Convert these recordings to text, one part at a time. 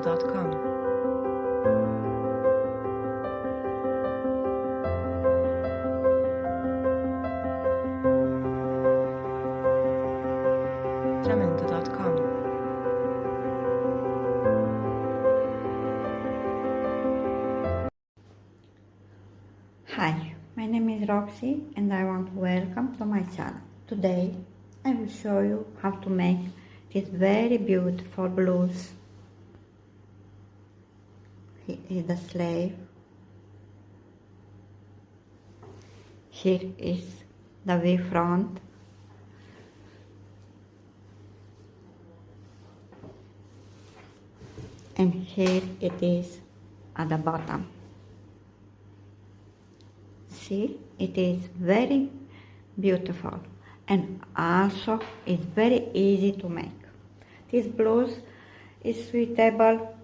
flamenco.com. Flamenco.com. Hi, my name is Roxy and I want to welcome to my channel. Today I will show you how to make this very beautiful blouse. Here is the sleeve. Here is the V front. And here it is at the bottom. See, it is very beautiful and also it's very easy to make. This blouse is suitable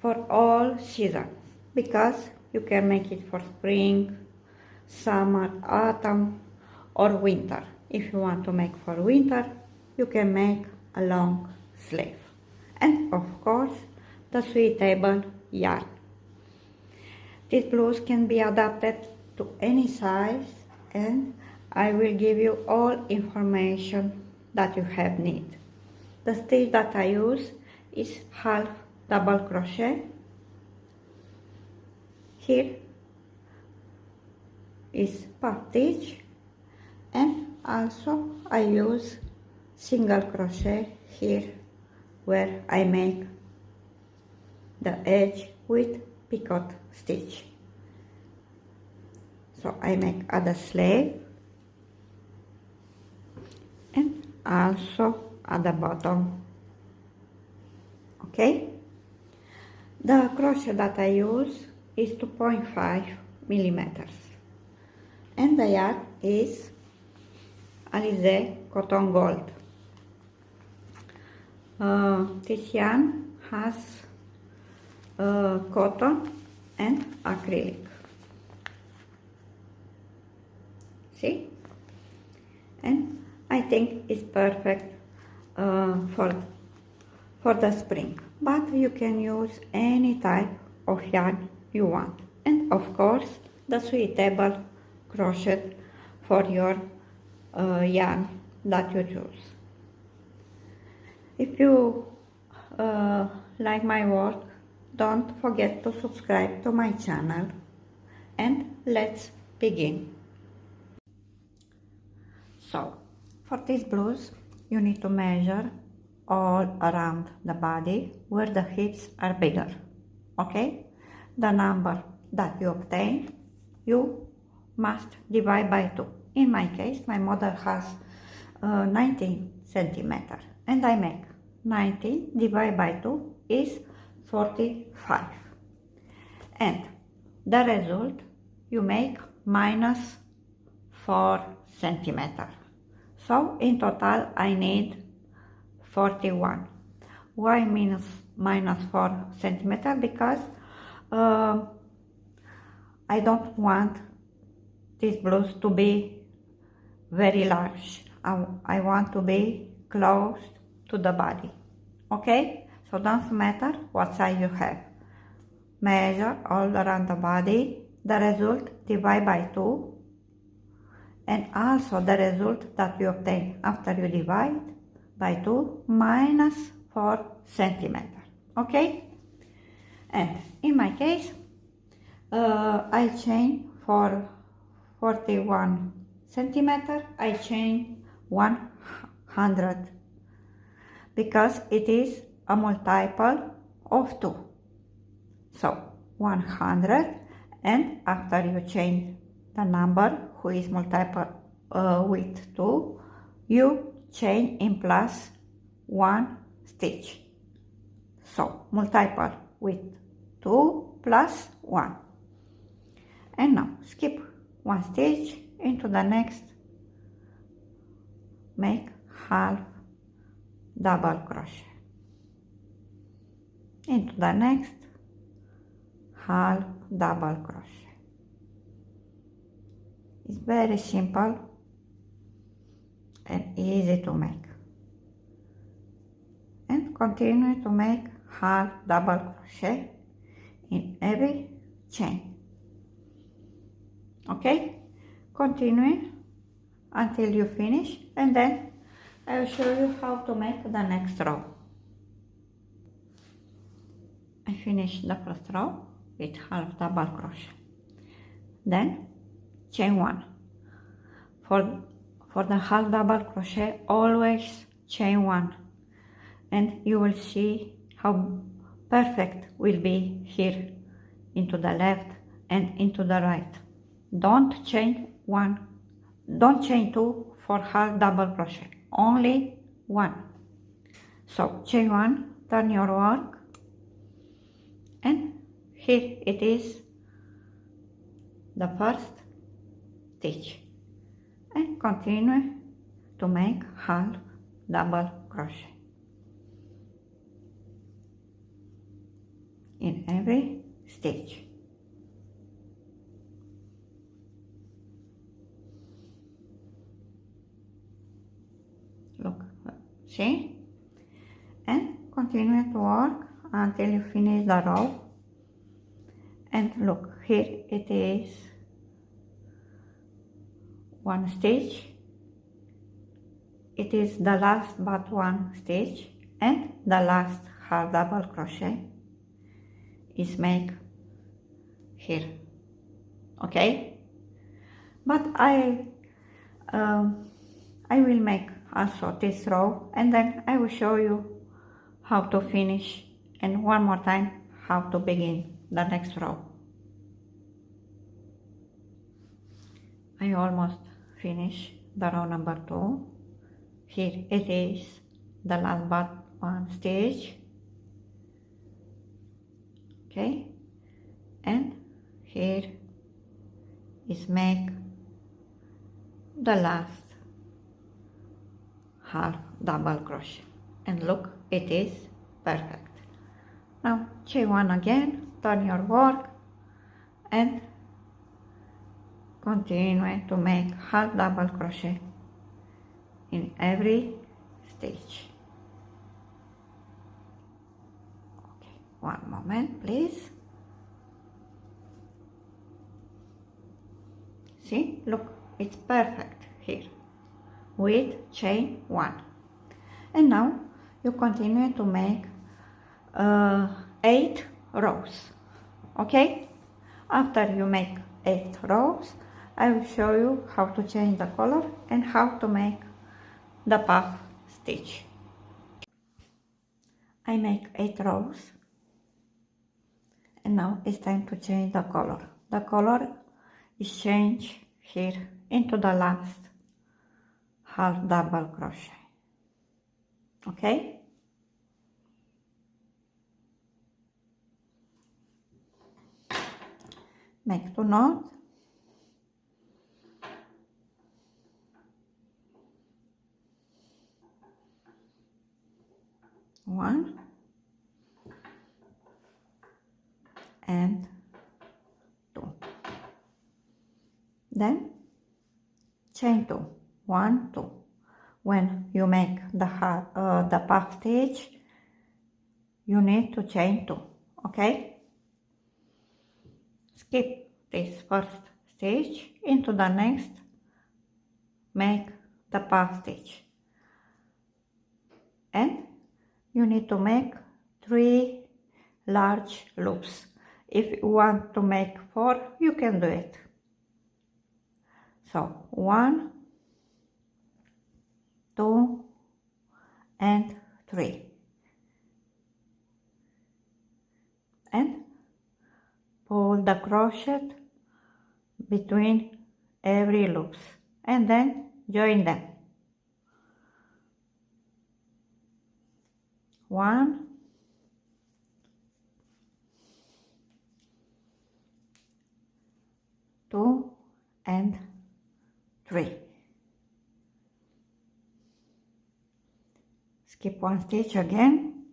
for all seasons because you can make it for spring, summer, autumn or winter. If you want to make for winter, you can make a long sleeve. And of course, the suitable yarn. This blouse can be adapted to any size and I will give you all information that you have need. The stitch that I use is half double crochet. Here is puff stitch and also I use single crochet here where I make the edge with picot stitch. So I make at the sleeve and also at the bottom. Okay? The crochet that I use is 2.5 millimeters and the yarn is Alize Cotton Gold. This yarn has cotton and acrylic. See? And I think it's perfect for the spring, but you can use any type of yarn you want, and of course the suitable crochet for your yarn that you choose. If you like my work, don't forget to subscribe to my channel and let's begin. So, for this blouse, you need to measure all around the body where the hips are bigger, okay? The number that you obtain, you must divide by 2. In my case, my model has 19 centimeters and I make 19 divided by 2 is 45. And the result, you make minus 4 centimeters. So in total I need 41. Why minus 4 centimeters? Because I don't want this blouse to be very large. I want to be close to the body. Okay? So doesn't matter what size you have. Measure all around the body. The result divide by 2. And also the result that you obtain after you divide by 2 minus 4 centimeters. Okay? And in my case, I chain for 41 centimeters, I chain 100 because it is a multiple of 2. So 100, and after you change the number who is multiple with 2, you chain in plus 1 stitch. So multiple with 2 plus 1. And now skip 1 stitch into the next, make half double crochet. Into the next, half double crochet. It's very simple and easy to make. And continue to make half double crochet in every chain. Okay, continue until you finish, and then I will show you how to make the next row. I finished the first row with half double crochet, then chain 1. For the half double crochet, always chain 1, and you will see how perfect will be here into the left and into the right. Don't chain 2 for half double crochet, only 1. So chain 1, turn your work, and here it is the first stitch, and continue to make half double crochet in every stitch. Look, see? And continue to work until you finish the row. And look, here it is one stitch. It is the last but one stitch, and the last half double crochet is make here. Okay, but I will make also this row, and then I will show you how to finish, and one more time how to begin the next row. I almost finished the row number 2. Here it is the last but one stitch. Okay, and here is make the last half double crochet, and look, it is perfect. Now chain 1 again, turn your work, and continue to make half double crochet in every stitch. Okay, one moment please. See, look, it's perfect here with chain 1. And now you continue to make 8 rows. Okay, after you make 8 rows, I will show you how to change the color and how to make the puff stitch. I make 8 rows, and now it's time to change the color. The color is changed here into the last half double crochet. Okay, make 2 knots, one and 2, then chain 2, 1, 2. When you make the puff stitch, you need to chain 2. Okay, skip this first stitch into the next, make the puff stitch, and you need to make 3 large loops. If you want to make 4, you can do it. So 1, 2 and 3, and pull the crochet between every loops, and then join them. 1, 2 and 3. Skip 1 stitch again.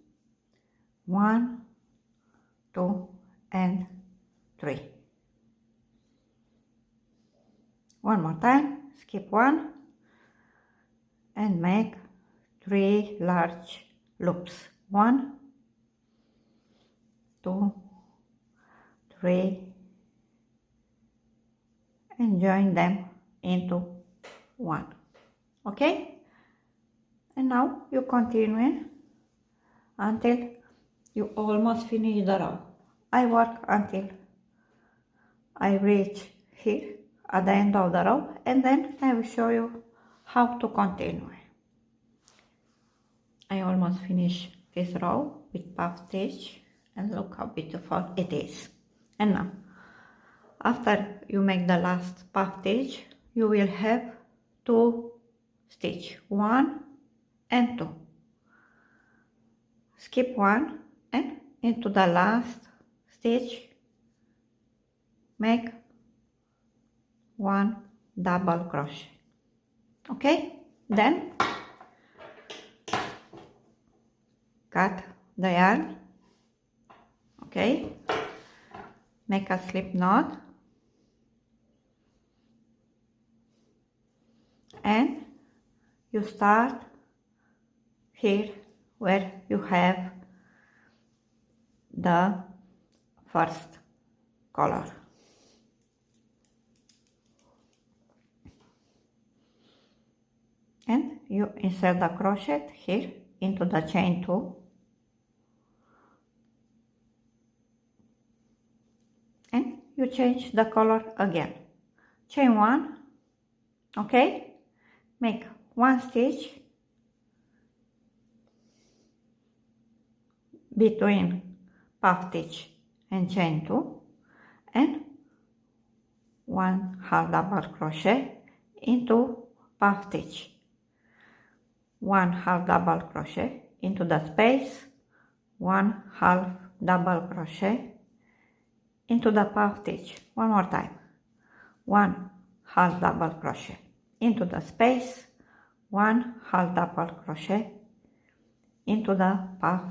1, 2 and 3. One more time, skip 1 and make 3 large loops. 1, 2, 3, and join them into one. Okay, and now you continue until you almost finish the row. I work until I reach here at the end of the row, and then I will show you how to continue. I almost finished this row with puff stitch, and look how beautiful it is. And now, after you make the last puff stitch, you will have 2 stitch, 1 and 2. Skip 1 and into the last stitch make 1 double crochet. Okay, then cut the yarn. Okay, make a slip knot and you start here where you have the first color. And you insert the crochet here into the chain 2 and you change the color again. Chain 1, okay, make 1 stitch between puff stitch and chain 2 and 1 half double crochet into puff stitch, 1 half double crochet into the space, 1 half double crochet into the puff stitch. One more time, 1 half double crochet into the space, 1 half double crochet into the puff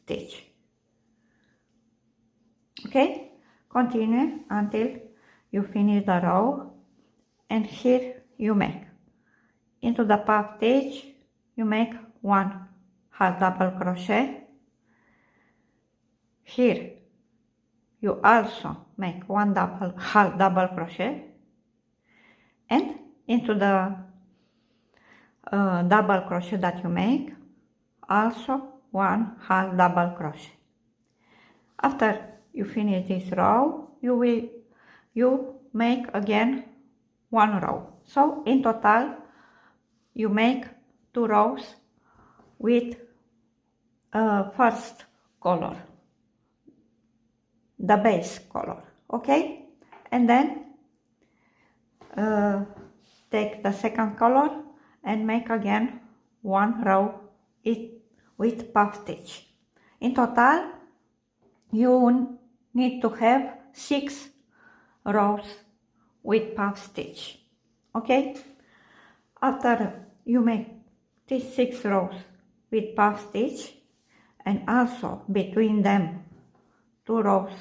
stitch. Okay, continue until you finish the row, and here you make into the puff stitch, you make 1 half double crochet. Here you also make 1 half double crochet, and into the double crochet that you make also 1 half double crochet. After you finish this row, you make again 1 row. So in total you make 2 rows with first color, the base color. Okay, and then take the second color and make again 1 row with puff stitch. In total you need to have 6 rows with puff stitch. Okay, after you make these 6 rows with puff stitch and also between them 2 rows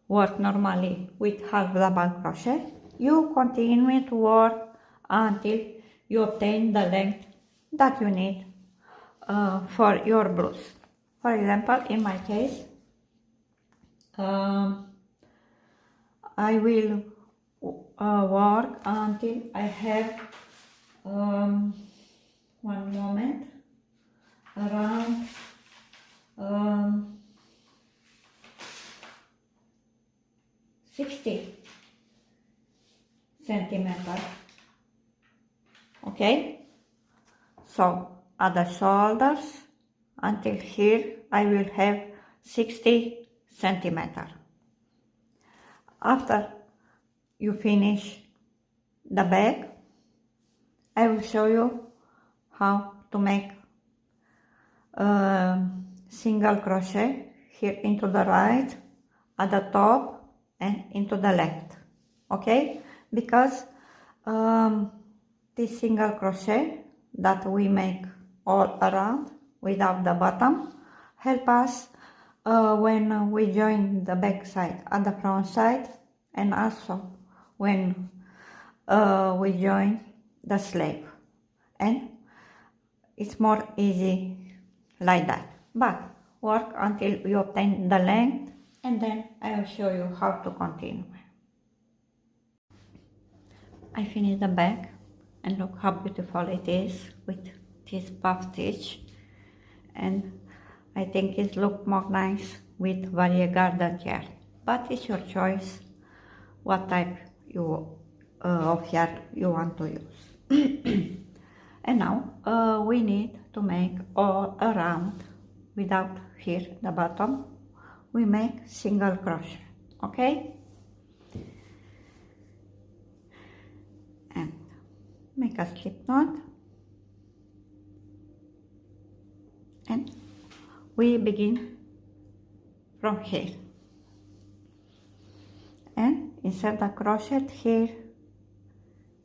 work normally with half double crochet, you continue to work until you obtain the length that you need for your blouse. For example, in my case, I will work until I have one moment, around 60 centimeters. Okay, so at the shoulders until here I will have 60 centimeters. After you finish the back, I will show you how to make single crochet here into the right, at the top and into the left. Okay, because this single crochet that we make all around without the bottom help us when we join the back side and the front side, and also when we join the sleeve, and it's more easy like that. But work until you obtain the length, and then I will show you how to continue. I finished the bag, and look how beautiful it is with this puff stitch, and I think it looks more nice with variegated yarn, but it's your choice what type of yarn you want to use. And now we need to make all around, without here the bottom, we make single crochet, okay? And make a slip knot, and we begin from here and insert the crochet here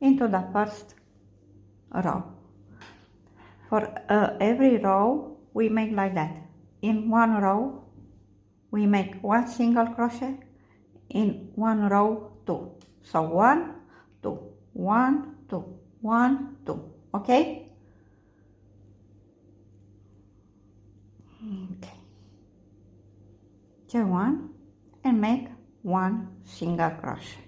into the first row. For every row we make like that. In one row we make one single crochet, in one row two. So 1, 2, 1, 2, 1, 2, okay? Okay. Chain 1 and make one single crochet.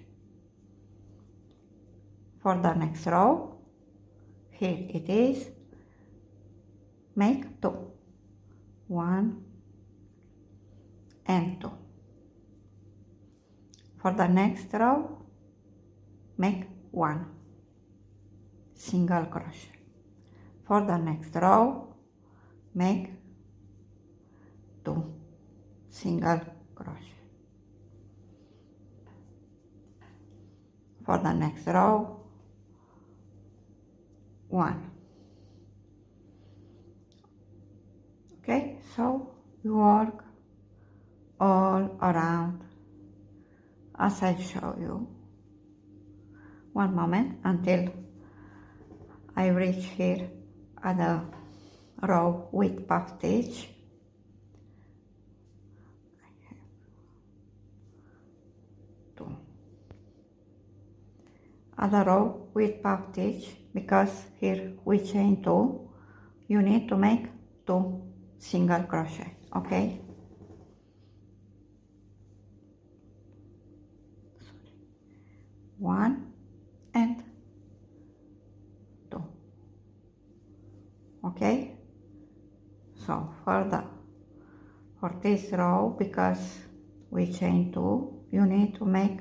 For the next row, here it is, make 2, 1 and 2. For the next row, make 1 single crochet. For the next row, make 2 single crochet. For the next row, 1. Okay, so you work all around as I show you. One moment until I reach here at the row with puff stitch. I have 2. Other row with puff stitch, because here we chain 2, you need to make 2 single crochet, okay? 1 and 2, okay? So for this row, because we chain 2, you need to make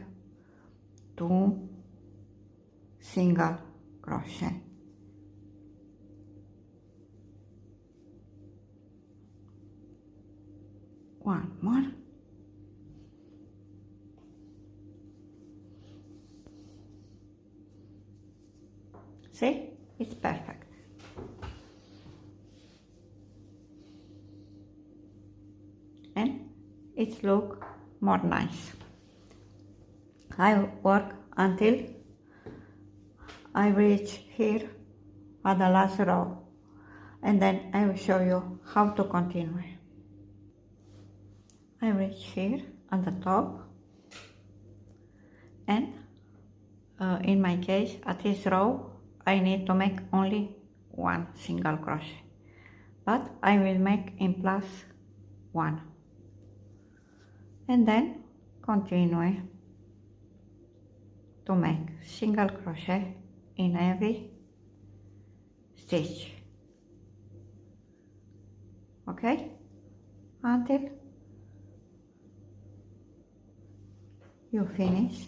2 single crochet. One more. See, it's perfect. And it looks more nice. I work until I reach here at the last row, and then I will show you how to continue. I reach here at the top, and in my case at this row I need to make only 1 single crochet, but I will make in plus 1, and then continue to make single crochet in every stitch, okay, until you finish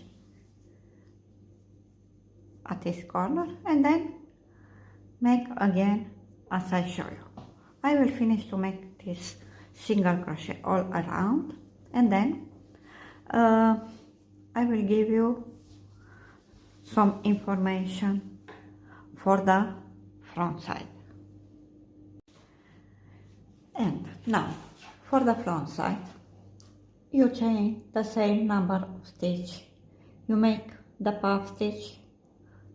at this corner, and then make again as I show you. I will finish to make this single crochet all around, and then I will give you some information for the front side. And now for the front side, you chain the same number of stitch. You make the puff stitch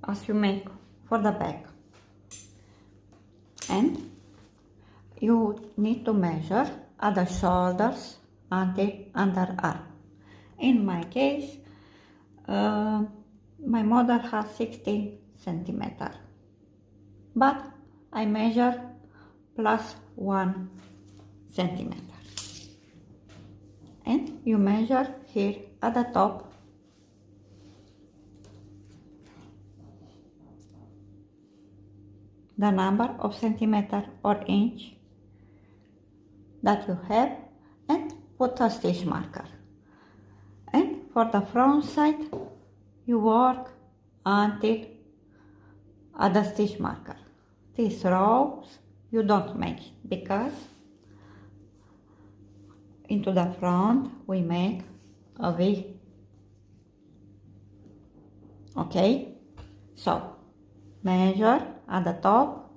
as you make for the back, and you need to measure at the shoulders until underarm. In my case, my model has 16 centimeters, but I measure plus 1 centimeter. and you measure here at the top the number of centimeter or inch that you have and put a stitch marker. And for the front side you work until at the stitch marker. These rows you don't make because into the front we make a V. Okay, so measure at the top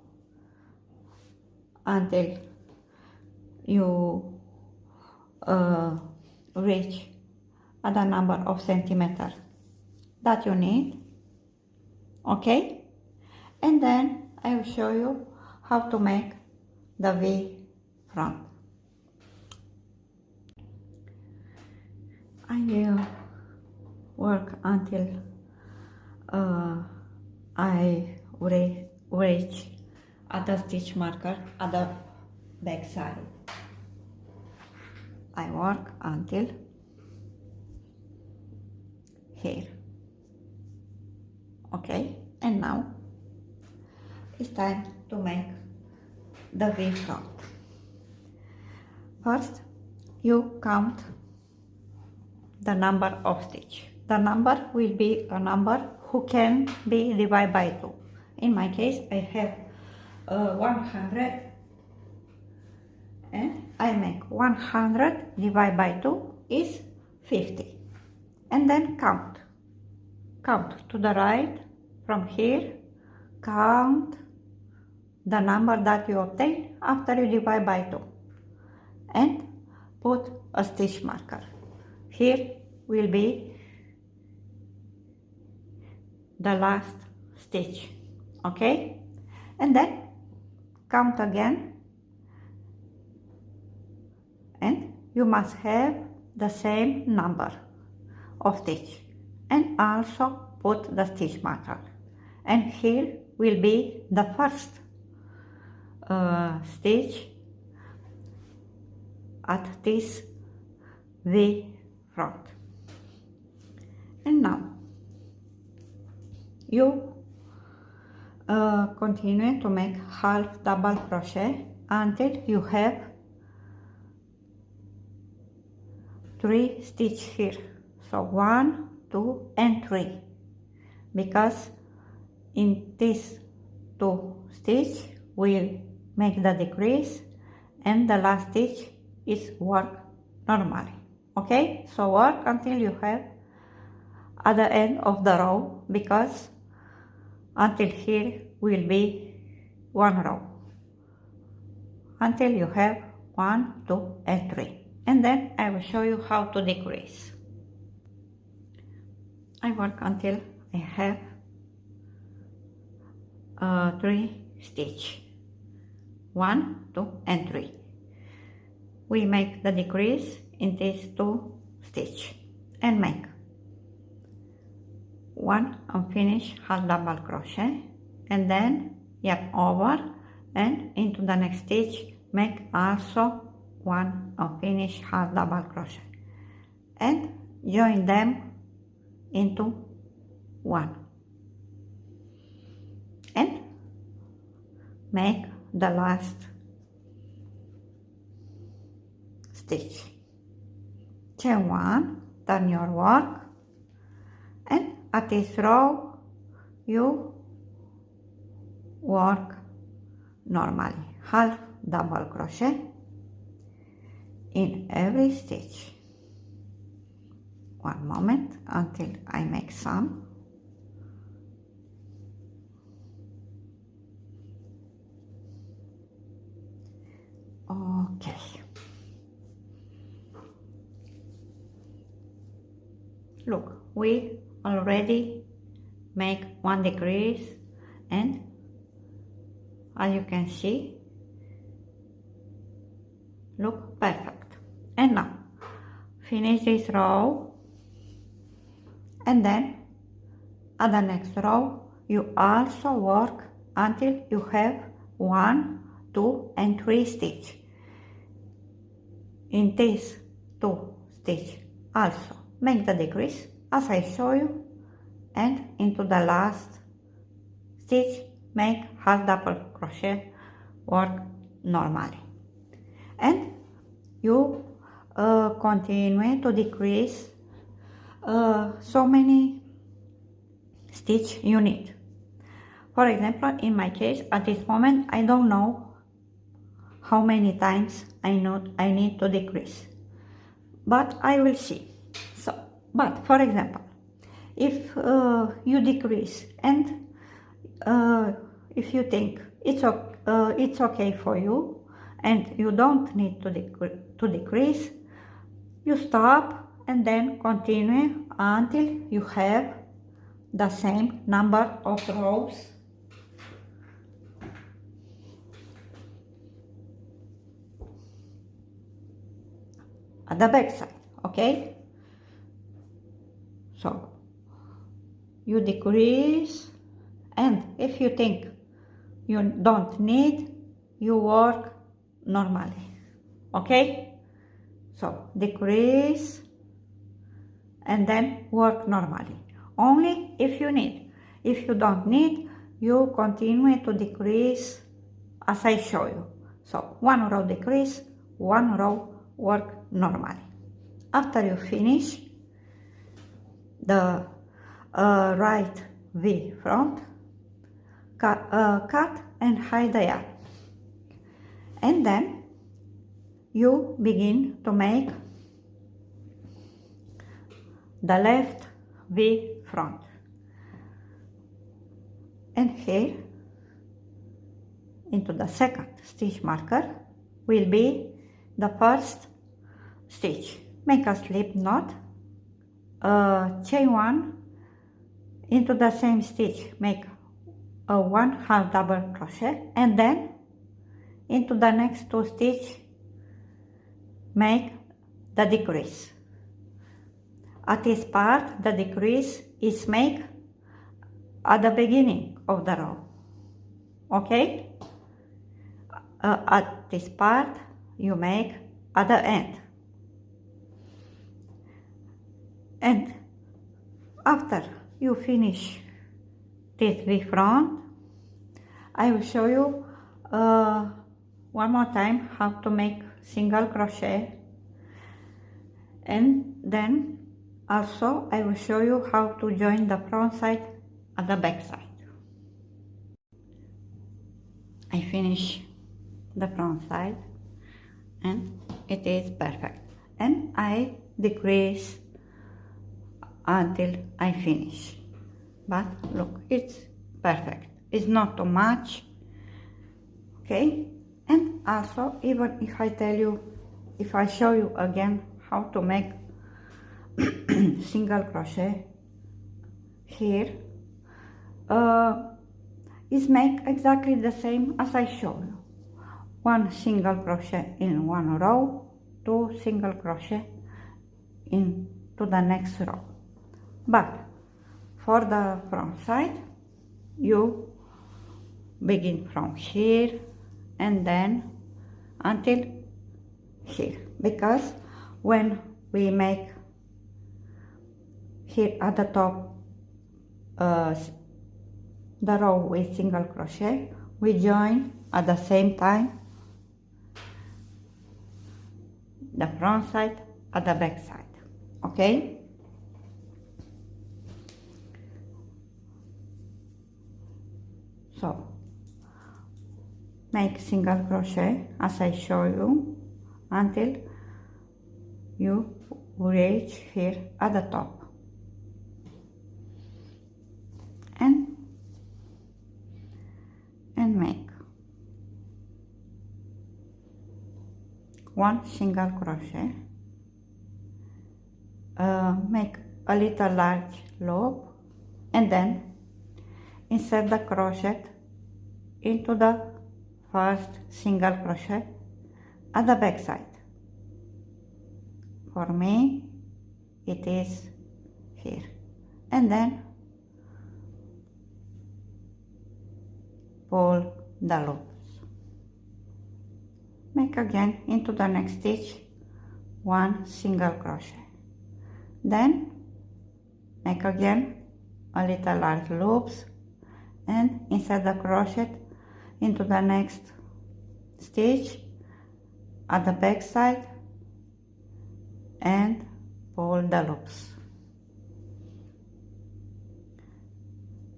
until you reach at the number of centimeters that you need. Okay, and then I will show you how to make the V front. I will work until I reach at the stitch marker at the back side. I work until here. Okay, and now it's time to make the V front. First, you count the number of stitch. The number will be a number who can be divided by 2. In my case, I have 100, and I make 100 divided by 2 is 50. And then count to the right from here, count the number that you obtain after you divide by 2 and put a stitch marker. Here will be the last stitch. Okay, and then count again, and you must have the same number of stitch and also put the stitch marker. And here will be the first stitch at this V front. And now you continue to make half double crochet until you have 3 stitches here. So 1, 2 and 3, because in this 2 stitch we'll make the decrease and the last stitch is work normally. Okay, so work until you have at the end of the row, because until here will be 1 row until you have 1, 2 and 3, and then I will show you how to decrease. I work until I have 3 stitch, 1, 2 and 3. We make the decrease in these 2 stitch and make 1 unfinished half double crochet, and then yarn over and into the next stitch make also 1 unfinished half double crochet and join them into 1 and make the last stitch. Chain 1, turn your work, and at this row you work normally half double crochet in every stitch. One moment until I make some. Okay. Look, we already make 1 decrease, and as you can see, look perfect. And now finish this row, and then at the next row you also work until you have 1, 2 and 3 stitch. In these 2 stitch. Also make the decrease as I show you, and into the last stitch make half double crochet, work normally, and you continue to decrease so many stitch you need. For example, in my case, at this moment, I don't know how many times I need to decrease, but I will see. So, but for example, if you decrease and if you think it's okay for you and you don't need to decrease, you stop and then continue until you have the same number of rows at the back side, okay? So you decrease, and if you think you don't need, you work normally, okay? So decrease and then work normally, only if you need. If you don't need, you continue to decrease as I show you. So one row decrease, one row work normally. After you finish the right V front, cut and hide the yarn, and then you begin to make the left V front, and here into the second stitch marker will be the first stitch. Make a slip knot, chain one, into the same stitch make a 1 half double crochet, and then into the next two stitch make the decrease. At this part, the decrease is make at the beginning of the row, okay? At this part you make at the end, and after you finish this V front, I will show you one more time how to make single crochet, and then also I will show you how to join the front side and the back side. I finish the front side and it is perfect, and I decrease until I finish, but look, it's perfect, it's not too much, okay? And also, even if I tell you, if I show you again how to make single crochet here, is make exactly the same as I show you. One single crochet in one row, two single crochet into the next row. But for the front side, you begin from here and then until here, because when we make here at the top the row with single crochet, we join at the same time the front side at the back side, okay? So make single crochet as I show you until you reach here at the top, and make one single crochet, make a little large loop, and then insert the crochet into the first single crochet at the back side. For me it is here, and then pull the loops. Make again into the next stitch 1 single crochet. Then make again a little large loops and insert the crochet into the next stitch at the back side and pull the loops.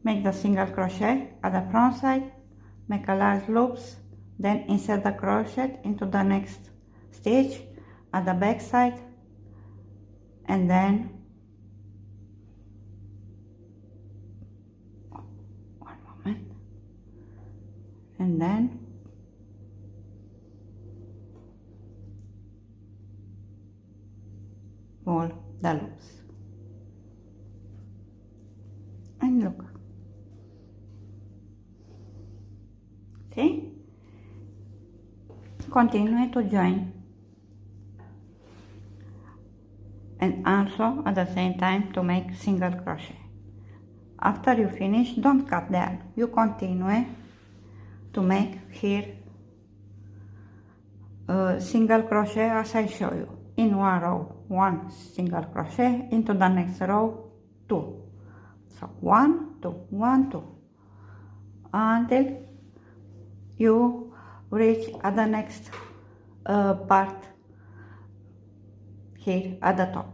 Make the single crochet at the front side, make a large loops, then insert the crochet into the next stitch at the back side, and then one moment, and then pull the loops. And look, see? Continue to join, and also at the same time to make single crochet. After you finish, don't cut there, you continue to make here single crochet as I show you. In one row, 1 single crochet, into the next row 2. So 1, 2, 1, 2, until you reach at the next part here at the top,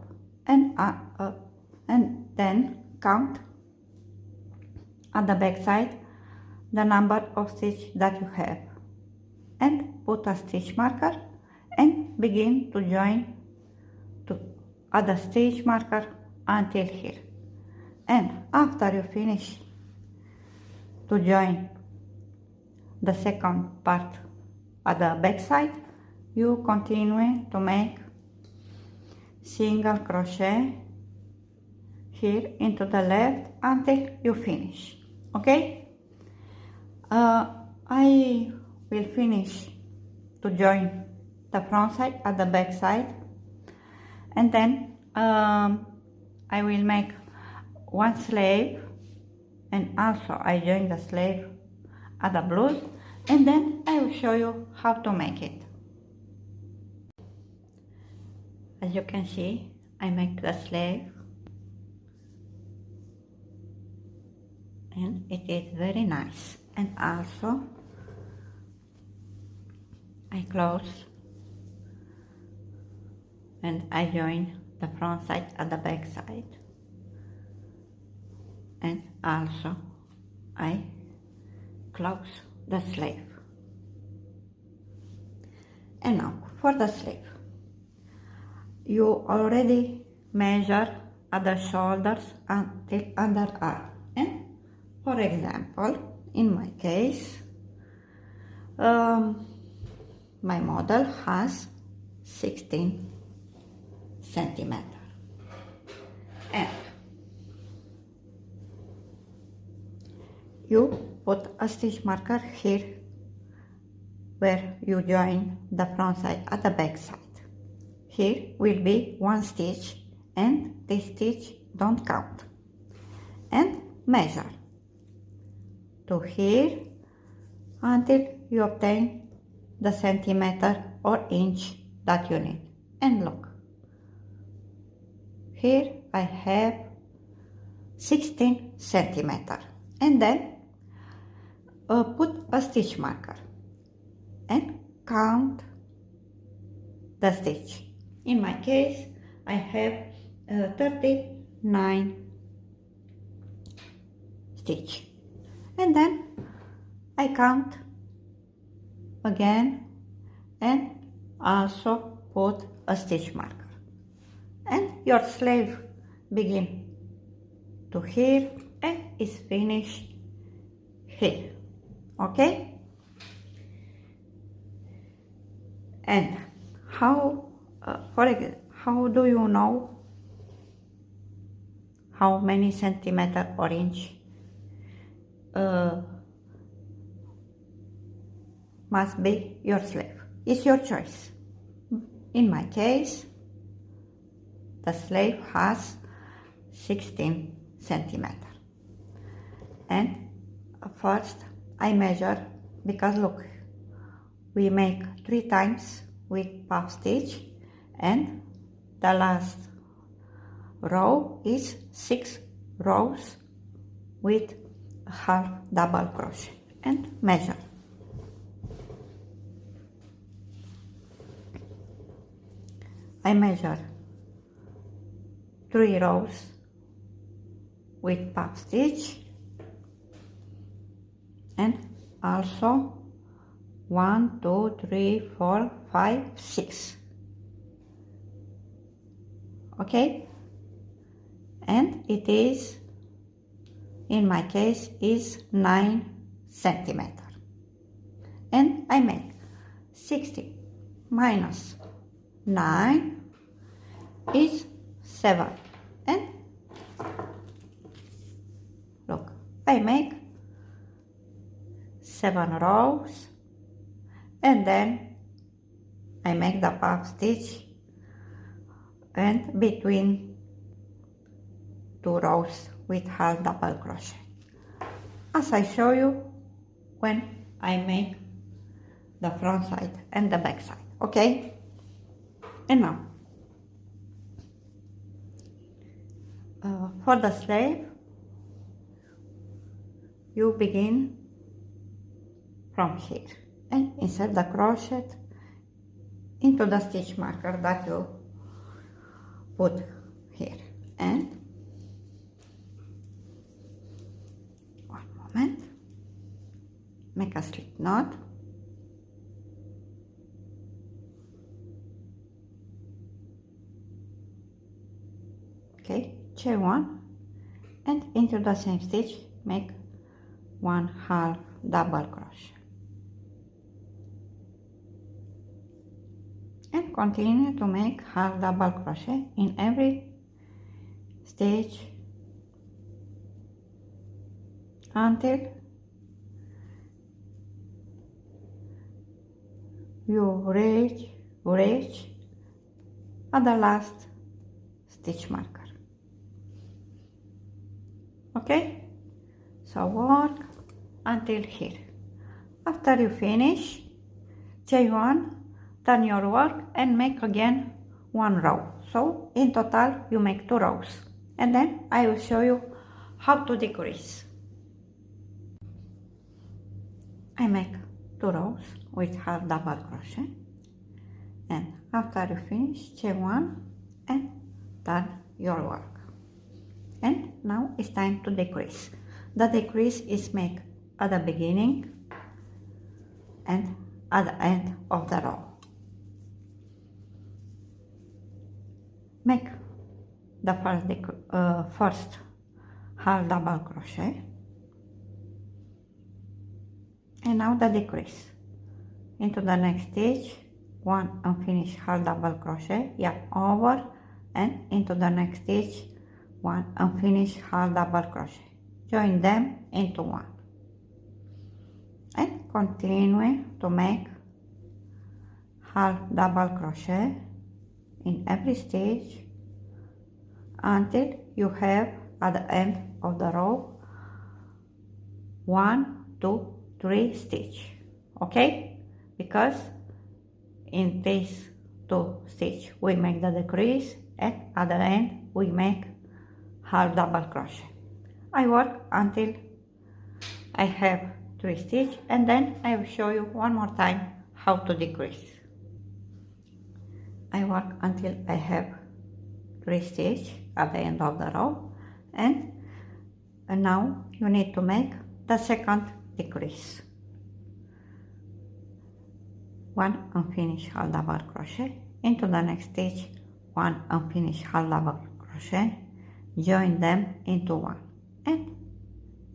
and then count at the back side the number of stitches that you have, and put a stitch marker and begin to join to at the stitch marker until here. And after you finish to join the second part at the back side, you continue to make single crochet here into the left until you finish. Okay, I will finish to join the front side at the back side, and then I will make one sleeve, and also I join the sleeve at the blouse, and then I will show you how to make it. As you can see, I make the sleeve, and it is very nice. And also I close and I join the front side at the back side, and also I close the sleeve. And now for the sleeve, you already measure at the shoulders until underarm. And for example, in my case, my model has 16 centimeters, and you put a stitch marker here where you join the front side at the back side. Here will be one stitch, and this stitch don't count, and measure to here until you obtain the centimeter or inch that you need. And look, here I have 16 centimeters, and then put a stitch marker and count the stitch. In my case, I have 39 stitch, and then I count again and also put a stitch marker, and your sleeve begin to here and is finished here. Okay, and how how do you know how many centimeter or inch must be your sleeve? It's your choice. In my case, the sleeve has 16 centimeter, and first I measure, because look, we make 3 times with puff stitch, and the last row is 6 rows with half double crochet and measure. I measure 3 rows with puff stitch and also 1, 2, 3, 4, 5, 6. Okay, and it is, in my case, is 9 centimeters, and I make 60 minus 9 is 7, and look, I make 7 rows, and then I make the puff stitch and between 2 rows with half double crochet, as I show you when I make the front side and the back side. Okay, and now for the sleeve you begin from here and insert the crochet into the stitch marker that you put here, and one moment, make a slip knot, okay, chain 1 and into the same stitch make 1 half double crochet and continue to make half double crochet in every stitch until you reach at the last stitch marker. Okay, so work until here. After you finish, chain 1, turn your work and make again 1 row. So in total you make 2 rows, and then I will show you how to decrease. I make 2 rows with half double crochet, and after you finish, chain 1 and turn your work. And now it's time to decrease. The decrease is made at the beginning and at the end of the row. Make the first half double crochet, and now the decrease into the next stitch, 1 unfinished half double crochet, yarn over, and into the next stitch 1 unfinished half double crochet, join them into 1 and continue to make half double crochet in every stitch until you have at the end of the row 1, 2, 3 stitch. Okay, because in these 2 stitch we make the decrease and at the end we make half double crochet. I work until I have 3 stitch, and then I will show you one more time how to decrease. I work until I have 3 stitch at the end of the row, and now you need to make the second decrease. 1 unfinished half double crochet, into the next stitch 1 unfinished half double crochet, join them into 1 and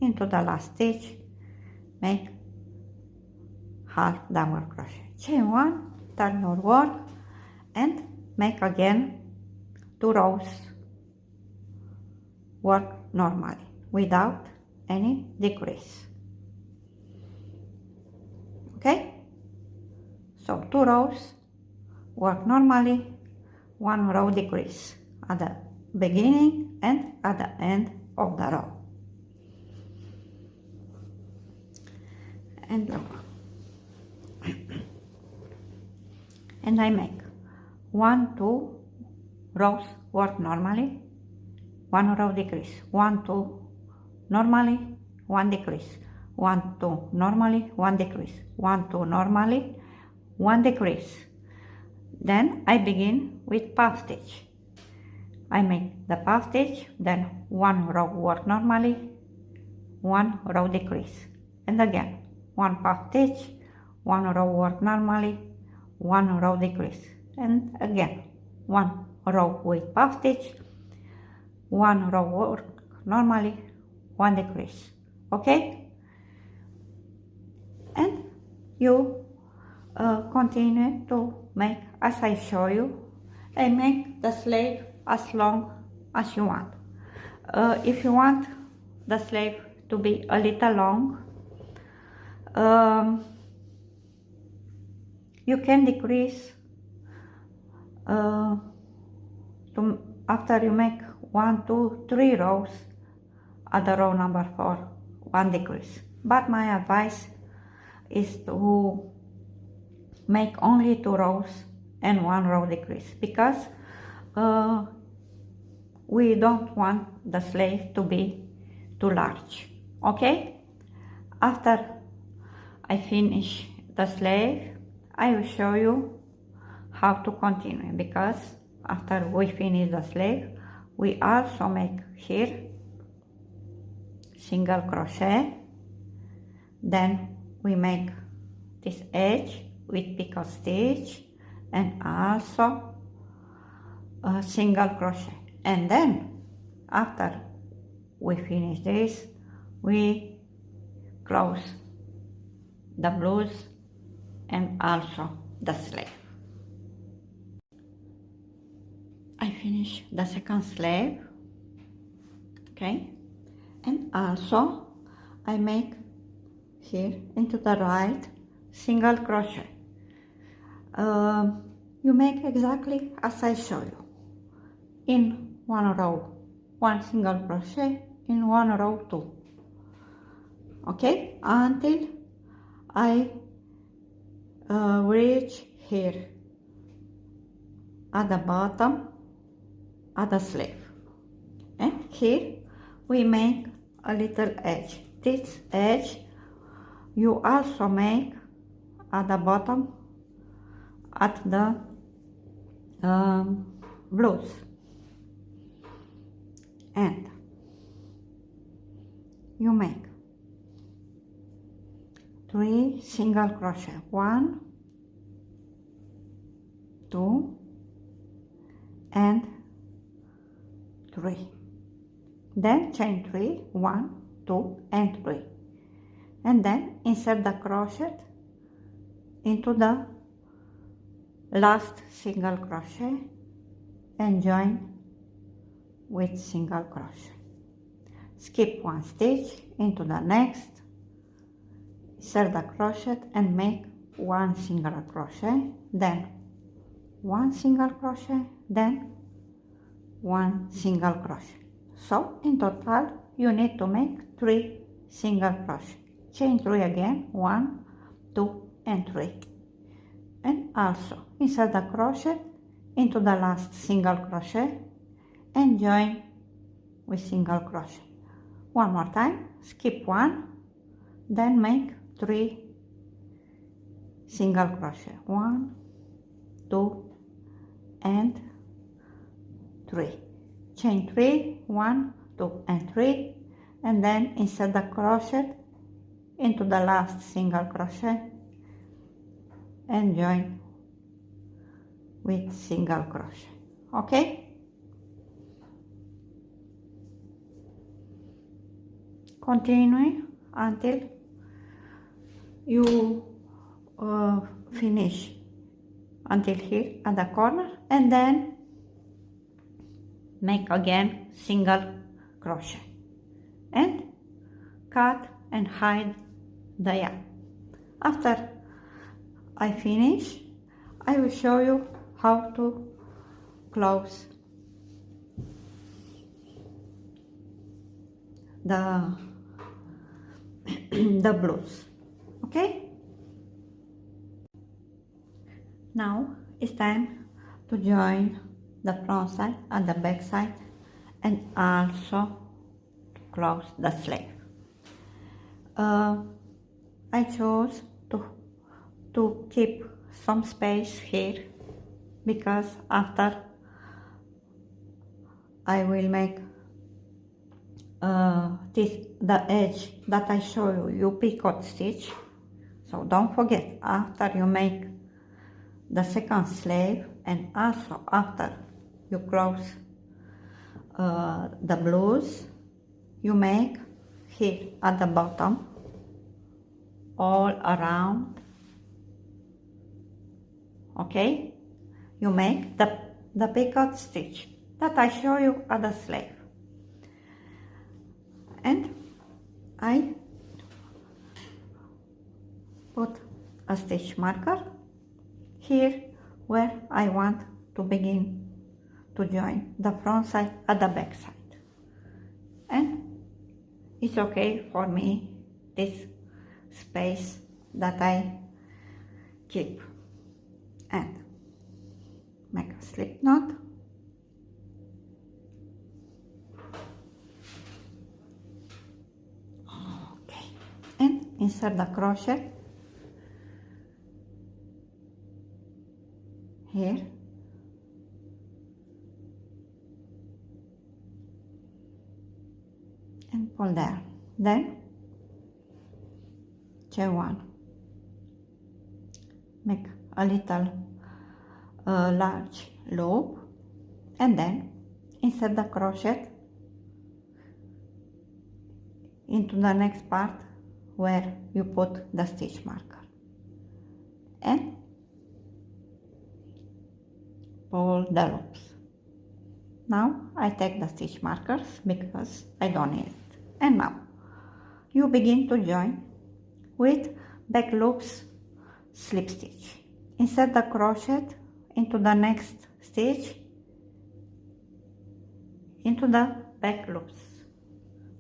into the last stitch make half double crochet, chain 1, turn your work and make again 2 rows, work normally without any decrease. Okay, so 2 rows, work normally, 1 row decrease at the beginning and at the end of the row. And look, and I make 1, 2, rows work normally, 1 row decrease, 1 2 normally, 1 decrease, 1 2 normally, 1 decrease, 1 2 normally, 1 decrease. Then I begin with puff stitch. I make the puff stitch, then 1 row work normally, 1 row decrease, and again 1 puff stitch, 1 row work normally, 1 row decrease, and again 1 row with puff stitch, 1 row work normally, 1 decrease. Okay, and you continue to make as I show you, and make the sleeve as long as you want. If you want the sleeve to be a little long, you can decrease after you make 1 2 3 rows at the row number 4, 1 decrease. But my advice is to make only 2 rows and 1 row decrease, because we don't want the sleeve to be too large. Okay, after I finish the sleeve, I will show you how to continue, because after we finish the sleeve, we also make here single crochet, then we make this edge with picot stitch and also a single crochet, and then after we finish this, we close the blouse and also the sleeve. I finish the second sleeve, okay, and also I make here into the right single crochet. You make exactly as I show you. In 1 row 1 single crochet, in 1 row 2, okay, until I reach here at the bottom at the sleeve, and here we make a little edge. This edge you also make at the bottom at the blouse, and you make 3 single crochet, 1 2 and 3, then chain 3, 1 2 and 3, and then insert the crochet into the last single crochet and join with single crochet. Skip 1 stitch into the next, insert the crochet and make 1 single crochet, then 1 single crochet, then 1 single crochet. So in total you need to make 3 single crochet. Chain 3 again, 1 2 and 3, and also insert the crochet into the last single crochet and join with single crochet. One more time, skip 1, then make 3 single crochet, 1 2 and 3, chain 3, 1 2 and 3, and then insert the crochet into the last single crochet and join with single crochet. Okay, continue until you finish until here at the corner, and then make again single crochet and cut and hide the yarn. After I finish, I will show you how to close the the blouse. Okay, now it's time to join the front side and the back side, and also close the sleeve. I chose to keep some space here because after I will make the edge that I show you picot stitch. So don't forget, after you make the second sleeve and also after you close the blouse, you make here at the bottom all around, okay, you make the picot stitch that I show you at the sleeve. And I put a stitch marker here where I want to begin to join the front side and the back side. And it's okay for me, this space that I keep. And make a slip knot. Okay. And insert the crochet here. And pull there. Then chain one. Make a little large loop and then insert the crochet into the next part where you put the stitch marker and pull the loops. Now I take the stitch markers because I don't need it. And now you begin to join with back loops, slip stitch. Insert the crochet into the next stitch into the back loops.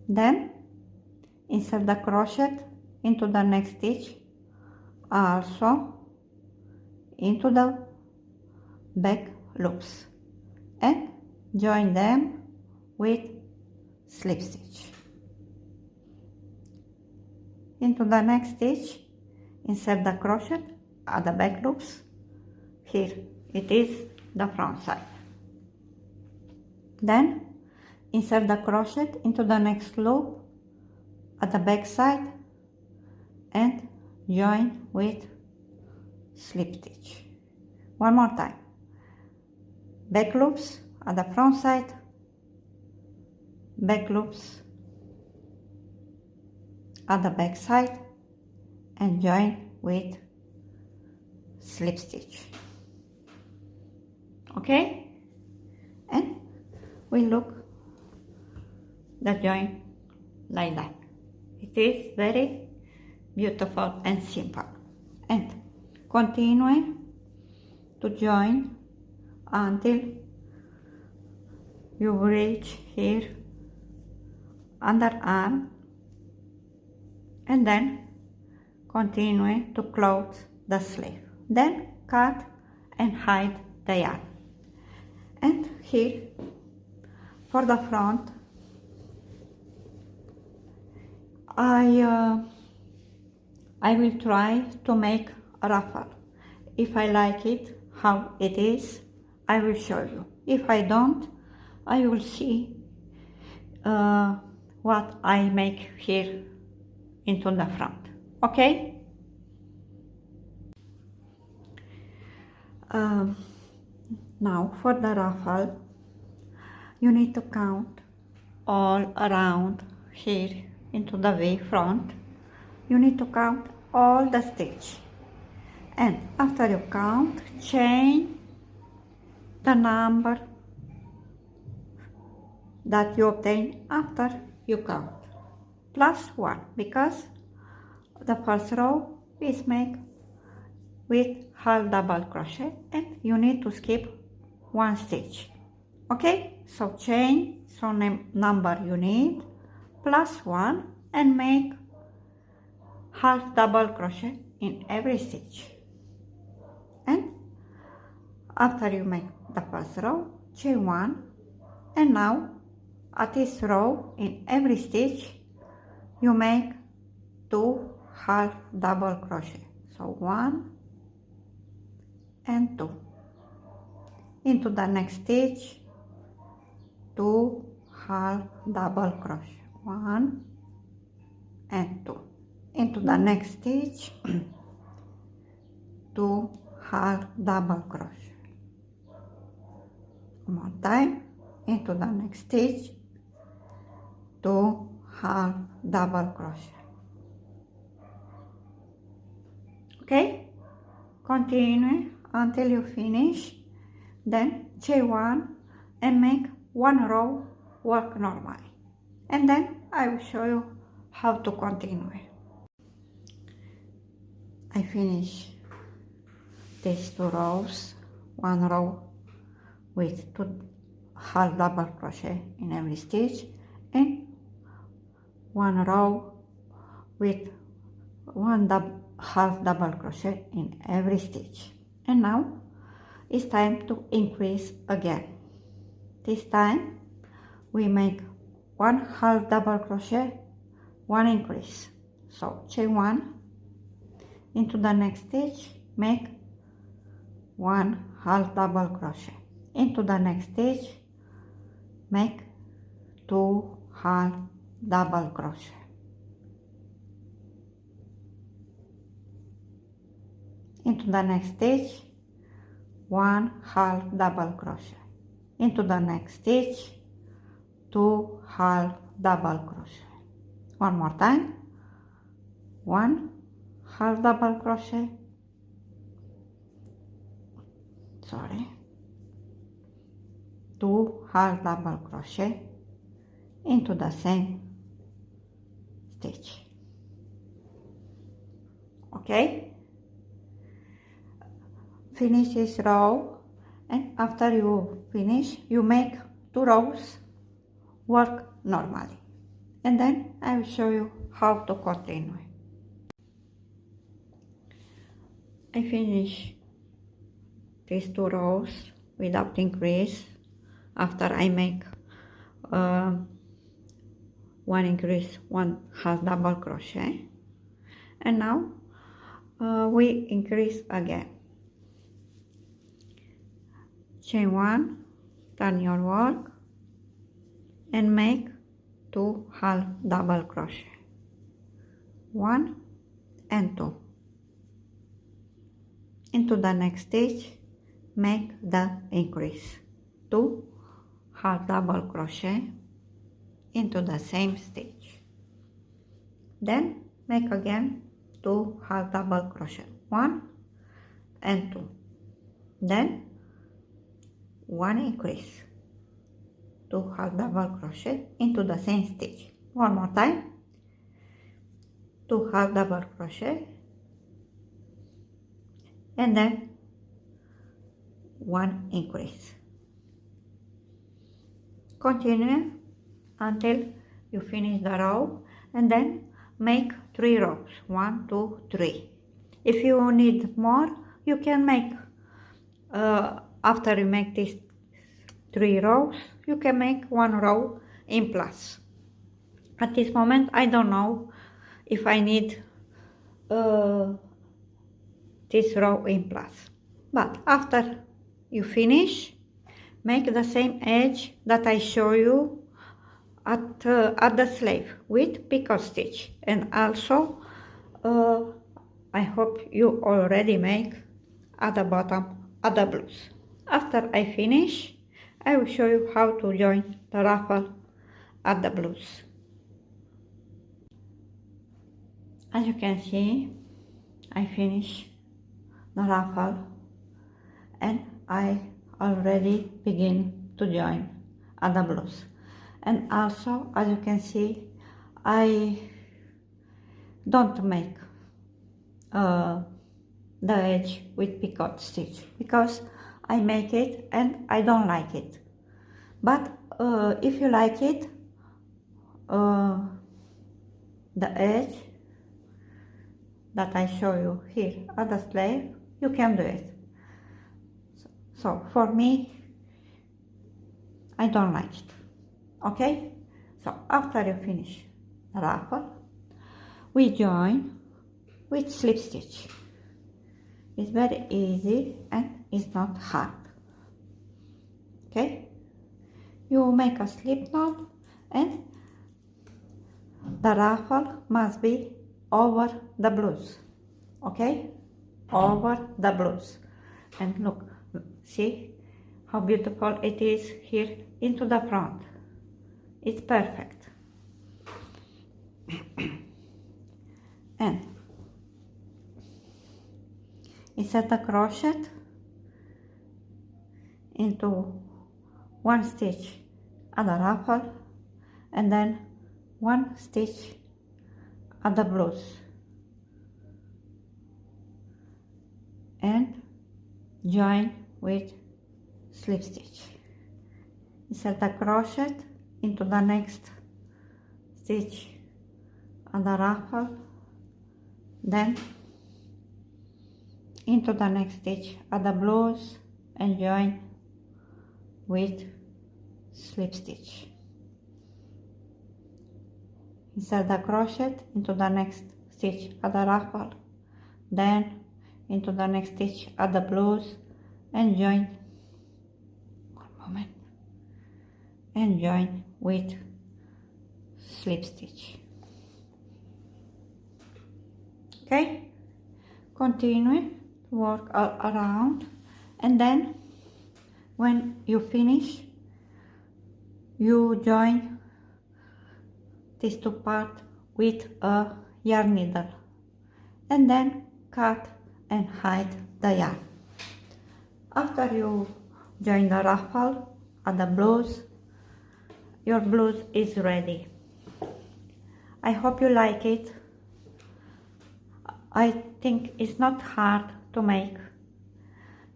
Then insert the crochet into the next stitch also into the back loops and join them with slip stitch. Into the next stitch, insert the crochet at the back loops. Here it is the front side. Then insert the crochet into the next loop at the back side and join with slip stitch. One more time. Back loops at the front side, back loops at the back side and join with slip stitch. Okay, and we look the join like that. It is very beautiful and simple. And continue to join until you reach here underarm and then continue to close the sleeve. Then cut and hide the yarn. And here for the front I will try to make a ruffle. If I like it how it is, I will show you. If I don't, I will see what I make here into the front. Okay? Now for the ruffle, you need to count all around here into the V front. You need to count all the stitch, and after you count, chain the number that you obtain after you count +1, because the first row is made with half double crochet and you need to skip 1 stitch. Okay, so chain some number you need +1 and make half double crochet in every stitch. And after you make the first row, chain 1, and now at this row in every stitch you make 2 half double crochet. So 1 and 2. Into the next stitch 2 half double crochet, 1 and 2. Into the next stitch 2 half double crochet. One more time. Into the next stitch 2 half double crochet. Okay, continue until you finish, then chain 1 and make 1 row work normally, and then I will show you how to continue. I finish these 2 rows, 1 row with 2 half double crochet in every stitch and 1 row with 1 half double crochet in every stitch. And now it's time to increase again. This time we make 1 half double crochet, 1 increase. So chain 1, into the next stitch make 1 half double crochet, into the next stitch make 2 half double crochet, into the next stitch 1 half double crochet, into the next stitch 2 half double crochet. One more time, 1 half double crochet, 2 half double crochet into the same stitch. Okay, finish this row, and after you finish you make 2 rows work normally, and then I will show you how to continue. I finish these 2 rows without increase after I make 1 increase, 1 half double crochet, and now we increase again. Chain 1, turn your work and make 2 half double crochet, 1 and 2. Into the next stitch make the increase, 2 half double crochet into the same stitch, then make again 2 half double crochet, 1 and 2, then 1 increase, 2 half double crochet into the same stitch. One more time, 2 half double crochet, and then 1 increase. Continue until you finish the row, and then make 3 rows, 1, 2, 3. If you need more, you can make after you make these 3 rows, you can make 1 row in plus. At this moment I don't know if I need this row in plus, but after you finish, make the same edge that I show you at the sleeve with picot stitch, and also I hope you already make at the bottom at the blouse. After I finish, I will show you how to join the ruffle at the blouse. As you can see, I finish the ruffle and I already begin to join at the blouse. And also, as you can see, I don't make the edge with picot stitch because I make it and I don't like it. But if you like it, the edge that I show you here at the sleeve, you can do it. So for me, I don't like it. Okay? So after you finish the ruffle, we join with slip stitch. It's very easy and it's not hard. Okay? You make a slip knot and the ruffle must be over the blouse. Okay? Over the blouse. And look, see how beautiful it is here into the front. It's perfect. And insert the crochet into one stitch at the ruffle and then one stitch at the blouse and join with slip stitch. Insert the crochet into the next stitch at the ruffle, then into the next stitch at the blouse and join with slip stitch. Insert the crochet into the next stitch at the ruffle, then into the next stitch at the blouse and join, and join with slip stitch. Okay, continue to work all around, and then when you finish, you join these two parts with a yarn needle and then cut and hide the yarn. After you join the ruffle at the blouse, your blouse is ready. I hope you like it. I think it's not hard to make.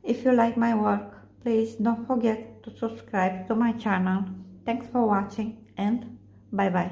If you like my work, please don't forget to subscribe to my channel. Thanks for watching and bye bye.